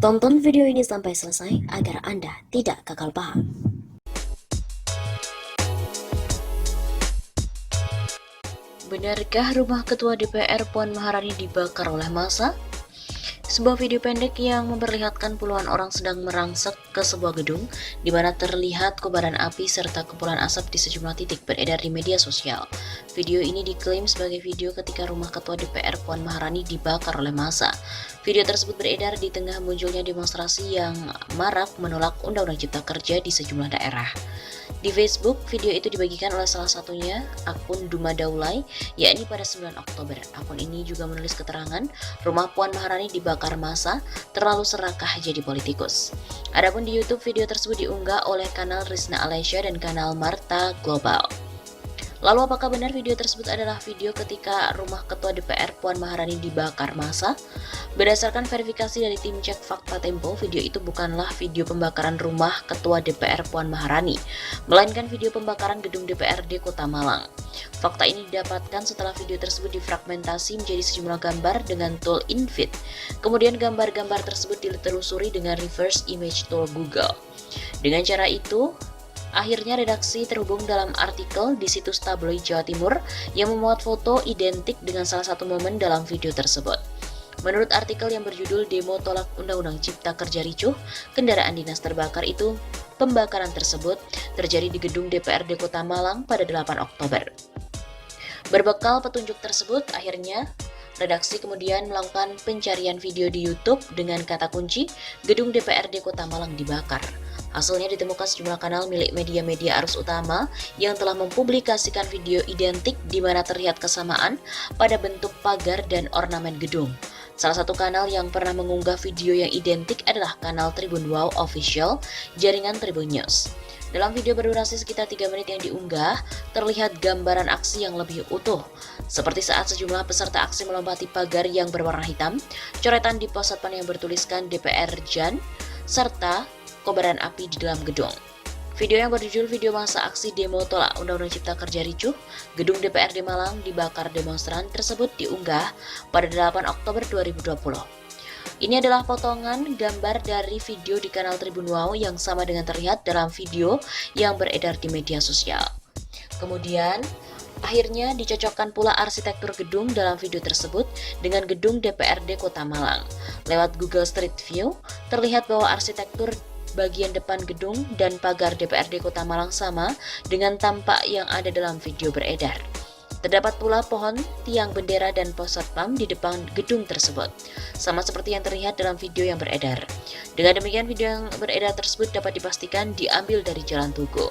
Tonton video ini sampai selesai agar Anda tidak gagal paham. Benarkah rumah Ketua DPR Puan Maharani dibakar oleh massa? Sebuah video pendek yang memperlihatkan puluhan orang sedang merangsek ke sebuah gedung di mana terlihat kobaran api serta kepulan asap di sejumlah titik beredar di media sosial. Video ini diklaim sebagai video ketika rumah Ketua DPR Puan Maharani dibakar oleh massa. Video tersebut beredar di tengah munculnya demonstrasi yang marak menolak Undang-Undang Cipta Kerja di sejumlah daerah. Di Facebook, video itu dibagikan oleh salah satunya akun Duma Daulay, yakni pada 9 Oktober. Akun ini juga menulis keterangan, rumah Puan Maharani dibakar massa, terlalu serakah jadi politikus. Adapun di YouTube, video tersebut diunggah oleh kanal Rizna Alesya dan kanal Marta Global. Lalu apakah benar video tersebut adalah video ketika rumah Ketua DPR Puan Maharani dibakar massa? Berdasarkan verifikasi dari tim Cek Fakta Tempo, video itu bukanlah video pembakaran rumah Ketua DPR Puan Maharani, melainkan video pembakaran gedung DPRD Kota Malang. Fakta ini didapatkan setelah video tersebut difragmentasi menjadi sejumlah gambar dengan tool InVid. Kemudian gambar-gambar tersebut ditelusuri dengan reverse image tool Google. Dengan cara itu, akhirnya redaksi terhubung dalam artikel di situs tabloid Jawa Timur yang memuat foto identik dengan salah satu momen dalam video tersebut. Menurut artikel yang berjudul Demo Tolak Undang-Undang Cipta Kerja Ricuh, kendaraan dinas terbakar itu, pembakaran tersebut terjadi di gedung DPRD Kota Malang pada 8 Oktober. Berbekal petunjuk tersebut, akhirnya redaksi kemudian melakukan pencarian video di YouTube dengan kata kunci gedung DPRD Kota Malang dibakar. Hasilnya ditemukan sejumlah kanal milik media-media arus utama yang telah mempublikasikan video identik di mana terlihat kesamaan pada bentuk pagar dan ornamen gedung. Salah satu kanal yang pernah mengunggah video yang identik adalah kanal Tribun Wow Official, jaringan Tribun News. Dalam video berdurasi sekitar 3 menit yang diunggah, terlihat gambaran aksi yang lebih utuh, seperti saat sejumlah peserta aksi melompati pagar yang berwarna hitam, coretan di pos satpam yang bertuliskan DPR Jan, serta kobaran api di dalam gedung. Video yang berjudul Video Masa Aksi Demo Tolak Undang-Undang Cipta Kerja Ricuh, gedung DPRD Malang dibakar demonstran tersebut diunggah pada 8 Oktober 2020. Ini adalah potongan gambar dari video di kanal Tribun Wow yang sama dengan terlihat dalam video yang beredar di media sosial. Kemudian, akhirnya dicocokkan pula arsitektur gedung dalam video tersebut dengan gedung DPRD Kota Malang. Lewat Google Street View, terlihat bahwa arsitektur bagian depan gedung dan pagar DPRD Kota Malang sama dengan tampak yang ada dalam video beredar. Terdapat pula pohon, tiang bendera, dan pos satpam di depan gedung tersebut, sama seperti yang terlihat dalam video yang beredar. Dengan demikian, video yang beredar tersebut dapat dipastikan diambil dari Jalan Tugu.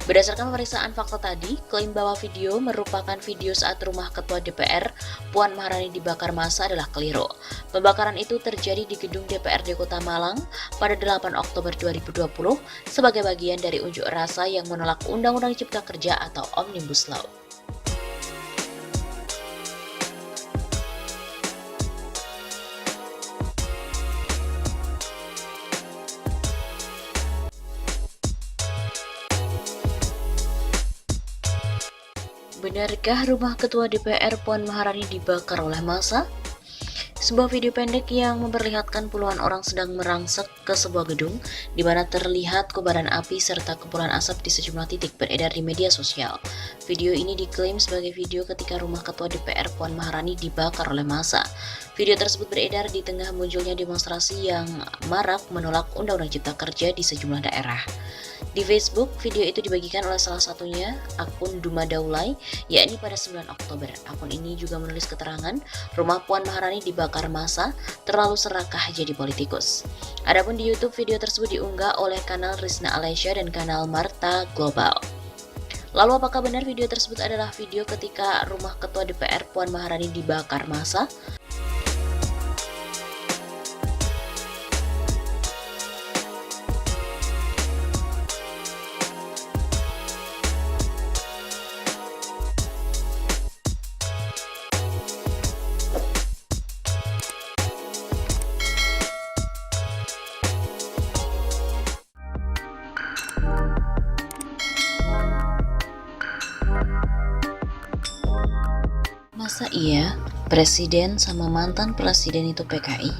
Berdasarkan pemeriksaan fakta tadi, klaim bahwa video merupakan video saat rumah Ketua DPR Puan Maharani dibakar massa adalah keliru. Pembakaran itu terjadi di gedung DPRD Kota Malang pada 8 Oktober 2020 sebagai bagian dari unjuk rasa yang menolak Undang-Undang Cipta Kerja atau Omnibus Law. Benarkah rumah Ketua DPR Puan Maharani dibakar oleh massa? Sebuah video pendek yang memperlihatkan puluhan orang sedang merangsek ke sebuah gedung di mana terlihat kobaran api serta kepulan asap di sejumlah titik beredar di media sosial. Video ini diklaim sebagai video ketika rumah Ketua DPR Puan Maharani dibakar oleh massa. Video tersebut beredar di tengah munculnya demonstrasi yang marak menolak Undang-Undang Cipta Kerja di sejumlah daerah. Di Facebook, video itu dibagikan oleh salah satunya akun Duma Daulay, yakni pada 9 Oktober. Akun ini juga menulis keterangan, rumah Puan Maharani dibakar massa, terlalu serakah jadi politikus. Adapun di YouTube, video tersebut diunggah oleh kanal Rizna Alesya dan kanal Marta Global. Lalu apakah benar video tersebut adalah video ketika rumah Ketua DPR Puan Maharani dibakar massa? Masa iya Presiden sama mantan presiden itu PKI?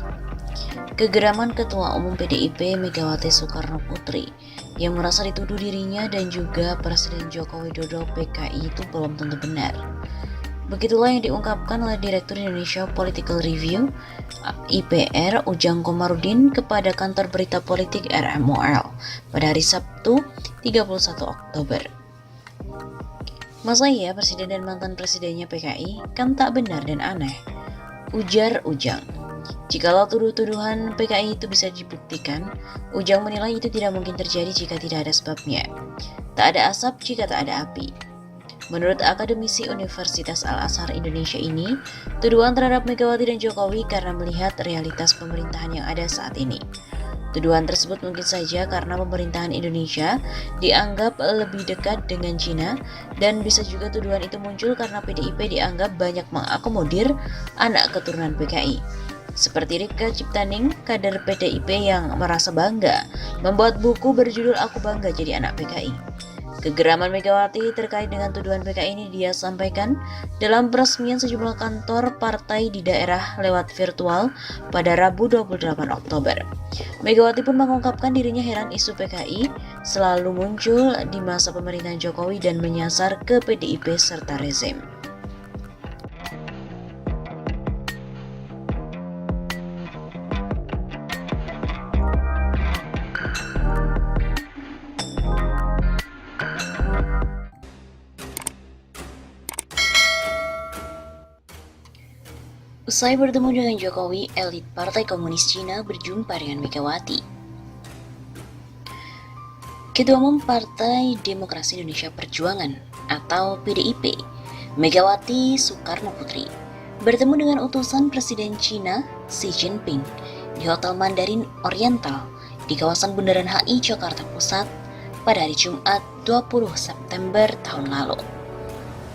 Kegeraman Ketua Umum PDIP Megawati Soekarno Putri yang merasa dituduh dirinya dan juga Presiden Joko Widodo PKI itu belum tentu benar. Begitulah yang diungkapkan oleh Direktur Indonesia Political Review IPR Ujang Komarudin kepada kantor berita politik RMOL pada hari Sabtu 31 Oktober. Masa iya Presiden dan mantan Presidennya PKI kan tak benar dan aneh, ujar Ujang. Jikalau tuduh-tuduhan PKI itu bisa dibuktikan, Ujang menilai itu tidak mungkin terjadi jika tidak ada sebabnya. Tak ada asap jika tak ada api. Menurut akademisi Universitas Al-Azhar Indonesia ini, tuduhan terhadap Megawati dan Jokowi karena melihat realitas pemerintahan yang ada saat ini. Tuduhan tersebut mungkin saja karena pemerintahan Indonesia dianggap lebih dekat dengan Cina, dan bisa juga tuduhan itu muncul karena PDIP dianggap banyak mengakomodir anak keturunan PKI. Seperti Rika Ciptaning, kader PDIP yang merasa bangga membuat buku berjudul Aku Bangga Jadi Anak PKI. Kegeraman Megawati terkait dengan tuduhan PKI ini dia sampaikan dalam peresmian sejumlah kantor partai di daerah lewat virtual pada Rabu 28 Oktober. Megawati pun mengungkapkan dirinya heran isu PKI selalu muncul di masa pemerintahan Jokowi dan menyasar ke PDIP serta rezim. Usai bertemu dengan Jokowi, elit Partai Komunis Cina berjumpa dengan Megawati. Ketua Umum Partai Demokrasi Indonesia Perjuangan atau PDIP, Megawati Soekarno Putri, bertemu dengan utusan Presiden Cina Xi Jinping di Hotel Mandarin Oriental di kawasan Bundaran HI Jakarta Pusat pada hari Jumat 20 September tahun lalu.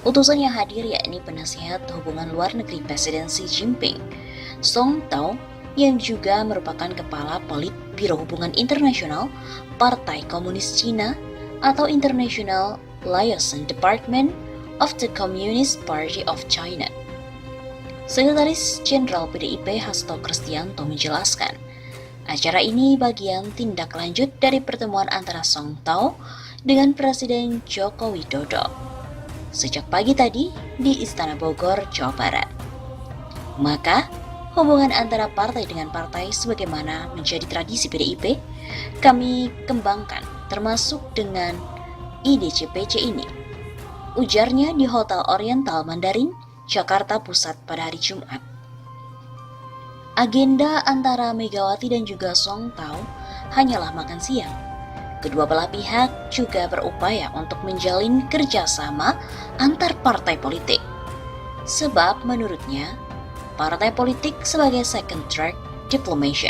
Utusan yang hadir yakni penasihat hubungan luar negeri Presiden Xi Jinping, Song Tao, yang juga merupakan Kepala Politbiro Hubungan Internasional Partai Komunis Cina atau International Liaison Department of the Communist Party of China. Sekretaris Jenderal PDIP Hasto Kristianto menjelaskan, acara ini bagian tindak lanjut dari pertemuan antara Song Tao dengan Presiden Joko Widodo sejak pagi tadi di Istana Bogor, Jawa Barat. Maka, hubungan antara partai dengan partai sebagaimana menjadi tradisi PDIP, kami kembangkan termasuk dengan IDCPC ini, ujarnya di Hotel Oriental Mandarin, Jakarta Pusat pada hari Jumat. Agenda antara Megawati dan juga Song Tao hanyalah makan siang. Kedua belah pihak juga berupaya untuk menjalin kerjasama antar partai politik. Sebab menurutnya, partai politik sebagai second track diplomacy.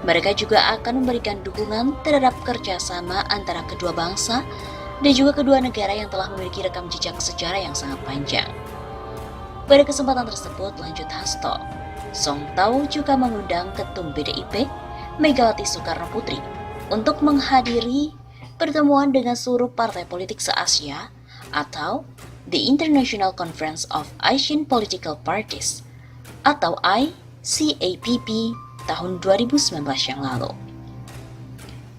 Mereka juga akan memberikan dukungan terhadap kerjasama antara kedua bangsa dan juga kedua negara yang telah memiliki rekam jejak sejarah yang sangat panjang. Pada kesempatan tersebut, lanjut Hasto, Song Tao juga mengundang Ketum PDIP, Megawati Soekarno Putri, untuk menghadiri pertemuan dengan seluruh partai politik se-Asia atau The International Conference of Asian Political Parties atau ICAPP tahun 2019 yang lalu.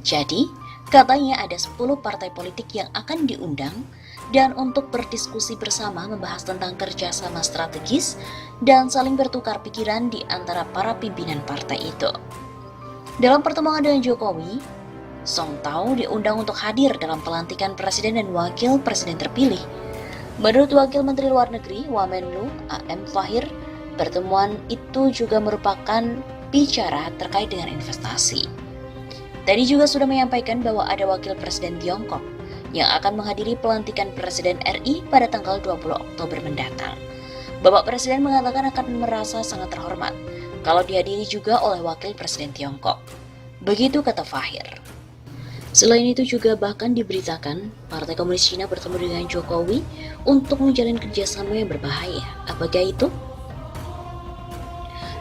Jadi, katanya ada 10 partai politik yang akan diundang dan untuk berdiskusi bersama membahas tentang kerjasama strategis dan saling bertukar pikiran di antara para pimpinan partai itu. Dalam pertemuan dengan Jokowi, Song Tao diundang untuk hadir dalam pelantikan Presiden dan Wakil Presiden terpilih. Menurut Wakil Menteri Luar Negeri Wamenlu A.M. Fahir, pertemuan itu juga merupakan bicara terkait dengan investasi. Tadi juga sudah menyampaikan bahwa ada Wakil Presiden Tiongkok yang akan menghadiri pelantikan Presiden RI pada tanggal 20 Oktober mendatang. Bapak Presiden mengatakan akan merasa sangat terhormat kalau dihadiri juga oleh Wakil Presiden Tiongkok. Begitu kata Fahir. Selain itu juga bahkan diberitakan Partai Komunis Cina bertemu dengan Jokowi untuk menjalin kerjasama yang berbahaya. Apakah itu?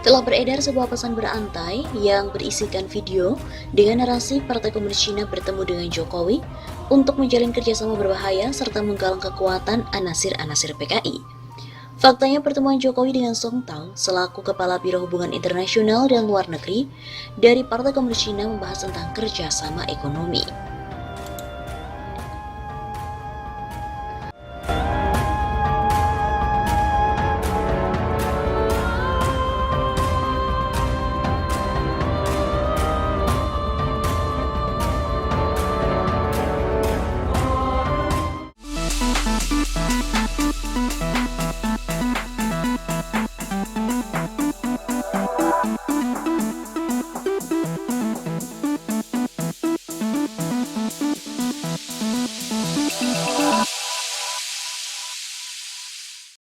Telah beredar sebuah pesan berantai yang berisikan video dengan narasi Partai Komunis Cina bertemu dengan Jokowi untuk menjalin kerjasama berbahaya serta menggalang kekuatan anasir-anasir PKI. Faktanya pertemuan Jokowi dengan Song Tao selaku Kepala Biro Hubungan Internasional dan Luar Negeri dari Partai Komunis Cina membahas tentang kerjasama ekonomi.